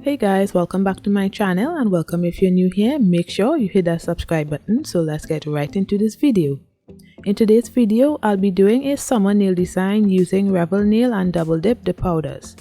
Hey guys, welcome back to my channel and welcome if you're new here. Make sure you hit that subscribe button. So let's get right into this video. In today's video, I'll be doing a summer nail design using Revel nail and double dip the powders.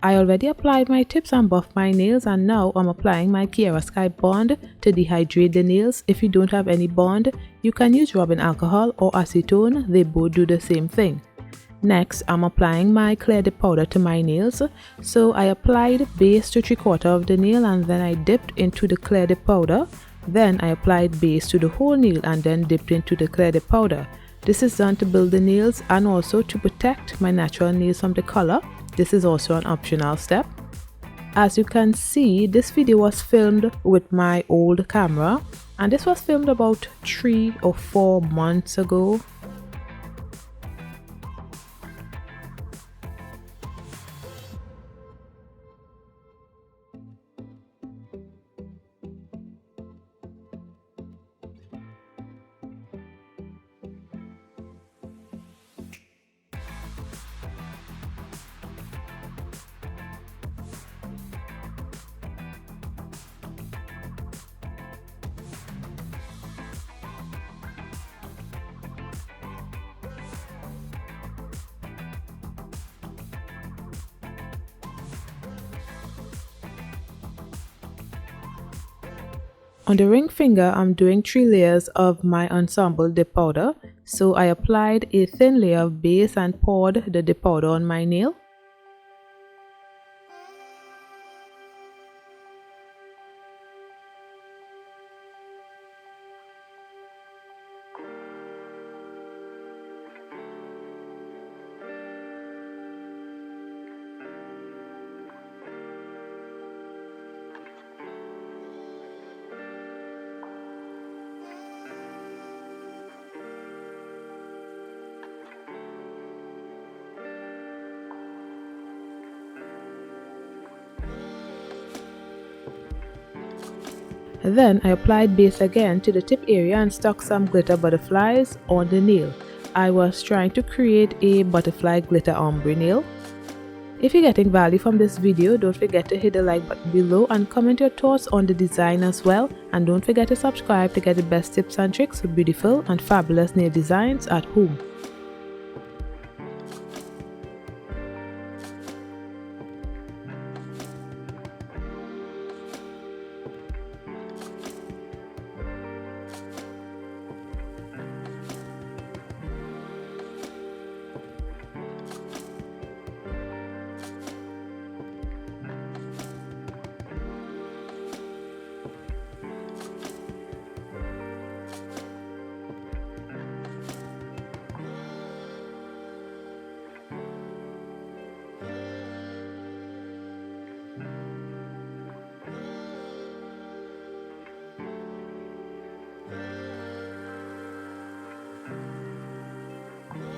I already applied my tips and buffed my nails, and now I'm applying my Kiara Sky bond to dehydrate the nails. If you don't have any bond, you can use rubbing alcohol or acetone. They both do the same thing. Next, I'm applying my clear dip powder to my nails. So I applied base to 3/4 of the nail and then I dipped into the clear dip powder. Then I applied base to the whole nail and then dipped into the clear dip powder. This is done to build the nails and also to protect my natural nails from the color. This is also an optional step. As you can see, this video was filmed with my old camera and this was filmed about 3 or 4 months ago. On the ring finger, I'm doing 3 layers of my Ensemble dip powder. So I applied a thin layer of base and poured the dip powder on my nail. Then I applied base again to the tip area and stuck some glitter butterflies on the nail. I was trying to create a butterfly glitter ombre nail. If you're getting value from this video, don't forget to hit the like button below and comment your thoughts on the design as well. And don't forget to subscribe to get the best tips and tricks for beautiful and fabulous nail designs at home.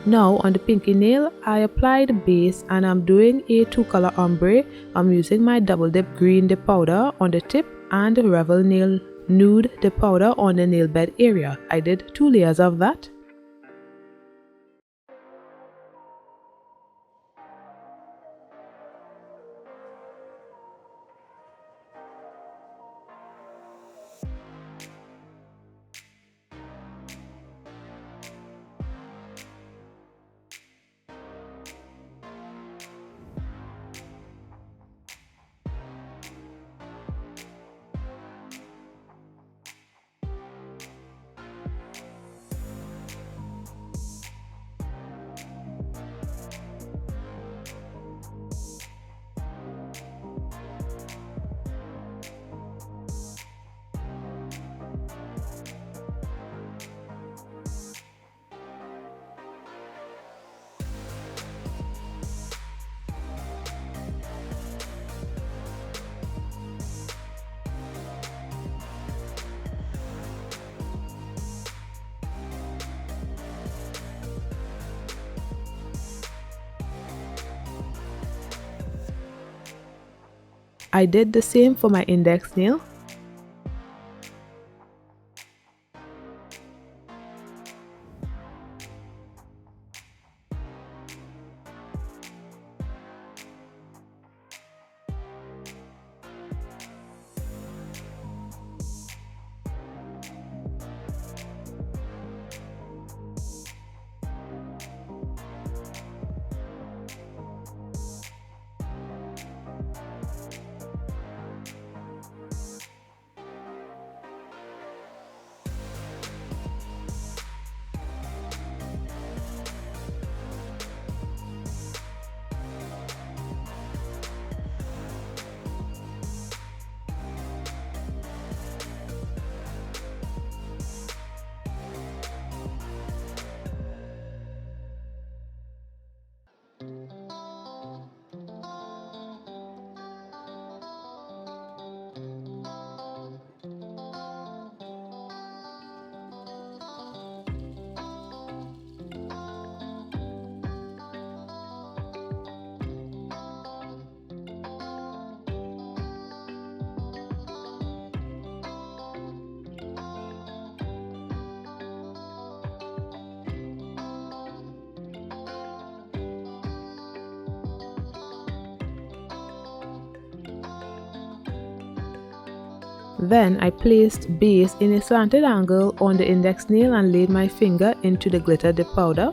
Now on the pinky nail, I applied base and I'm doing a 2-color ombre. I'm using my double dip green dip powder on the tip and the Revel nail nude dip powder on the nail bed area. I did 2 layers of that. I did the same for my index nail. Then I placed base in a slanted angle on the index nail and laid my finger into the glitter dip powder.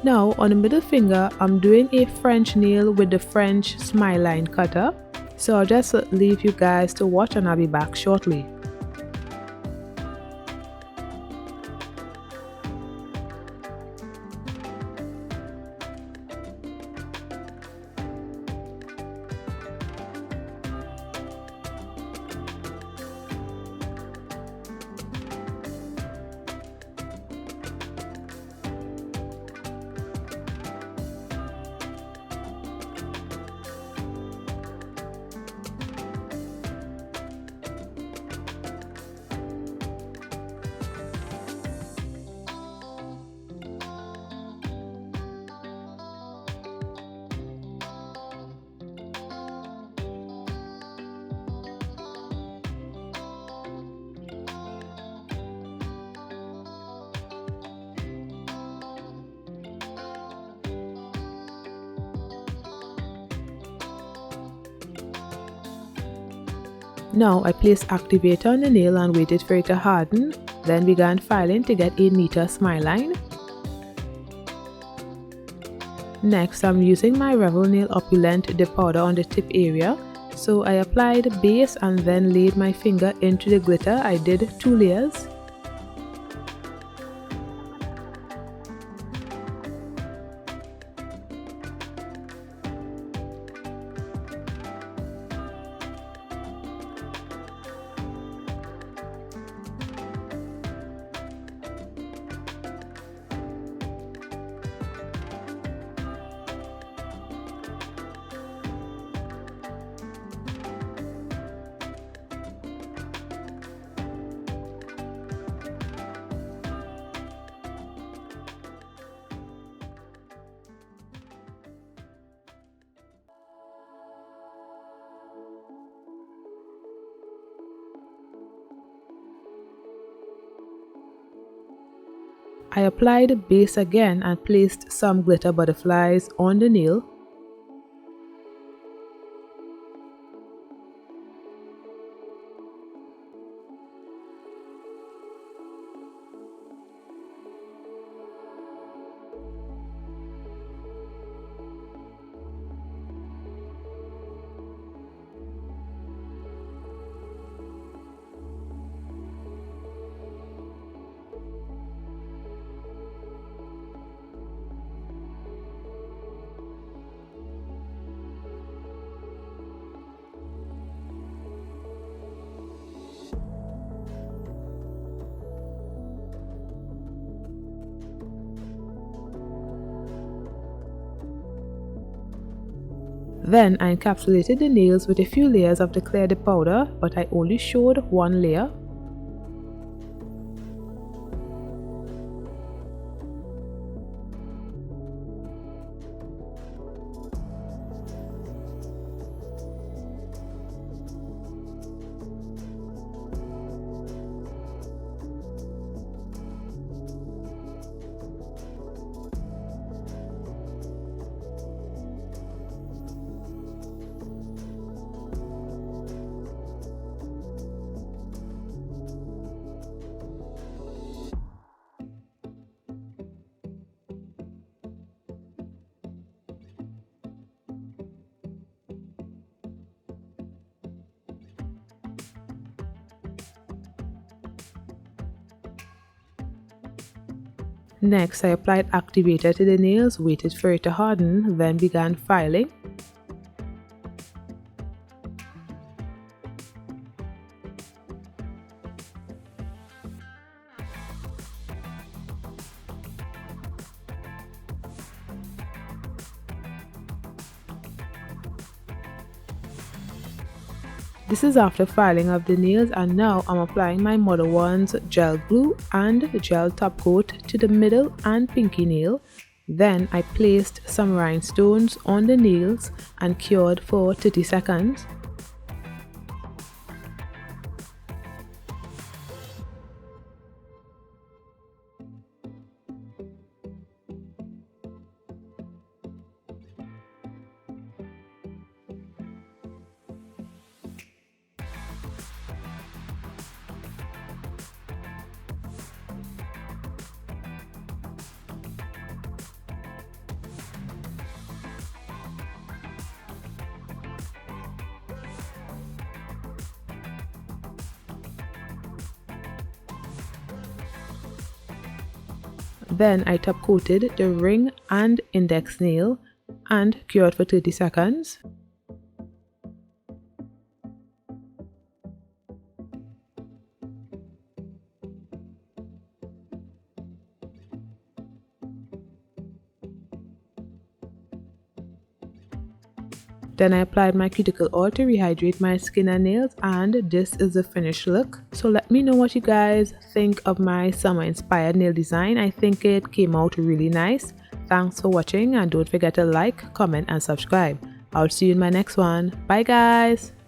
Now on the middle finger, I'm doing a French nail with the French smile line cutter. So I'll just leave you guys to watch and I'll be back shortly. Now I placed activator on the nail and waited for it to harden, then began filing to get a neater smile line. Next, I'm using my Revel nail Opulent dip powder on the tip area. So I applied base and then laid my finger into the glitter. I did 2 layers. I applied base again and placed some glitter butterflies on the nail. Then I encapsulated the nails with a few layers of the clear dip powder, but I only showed 1 layer. Next, I applied activator to the nails, waited for it to harden, then began filing. This is after filing of the nails, and now I'm applying my Modelones Gel Glue and Gel Top Coat to the middle and pinky nail. Then I placed some rhinestones on the nails and cured for 30 seconds. Then I top coated the ring and index nail and cured for 30 seconds. Then I applied my cuticle oil to rehydrate my skin and nails, and this is the finished look. So let me know what you guys think of my summer inspired nail design. I think it came out really nice. Thanks for watching, and don't forget to like, comment and subscribe. I'll see you in my next one. Bye guys!